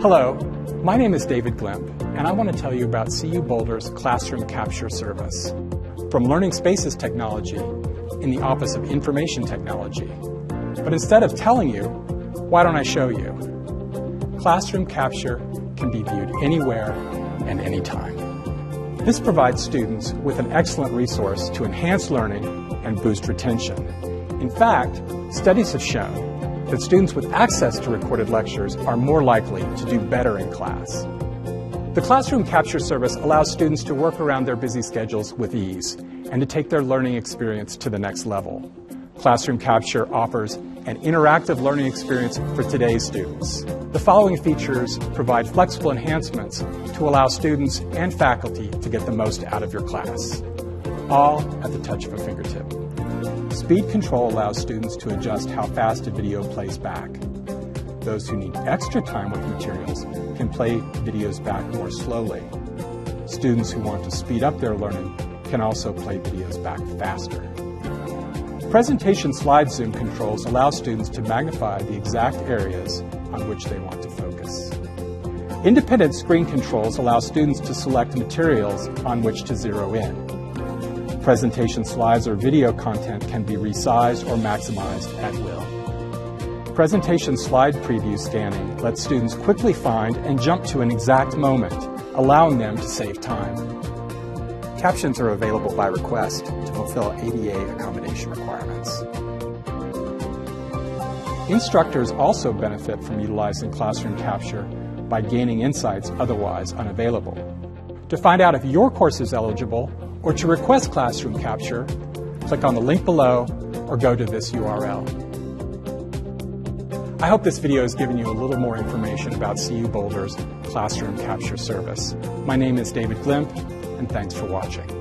Hello, my name is David Glimp, and I want to tell you about CU Boulder's Classroom Capture Service. From Learning Spaces Technology in the Office of Information Technology. But instead of telling you, why don't I show you? Classroom Capture can be viewed anywhere and anytime. This provides students with an excellent resource to enhance learning and boost retention. In fact, studies have shown that students with access to recorded lectures are more likely to do better in class. The Classroom Capture Service allows students to work around their busy schedules with ease and to take their learning experience to the next level. Classroom Capture offers an interactive learning experience for today's students. The following features provide flexible enhancements to allow students and faculty to get the most out of your class, all at the touch of a fingertip. Speed control allows students to adjust how fast a video plays back. Those who need extra time with materials can play videos back more slowly. Students who want to speed up their learning can also play videos back faster. Presentation slide zoom controls allow students to magnify the exact areas on which they want to focus. Independent screen controls allow students to select materials on which to zero in. Presentation slides or video content can be resized or maximized at will. Presentation slide preview scanning lets students quickly find and jump to an exact moment, allowing them to save time. Captions are available by request to fulfill ADA accommodation requirements. Instructors also benefit from utilizing Classroom Capture by gaining insights otherwise unavailable. To find out if your course is eligible or to request Classroom Capture, click on the link below or go to this URL. I hope this video has given you a little more information about CU Boulder's Classroom Capture Service. My name is David Glimp, and thanks for watching.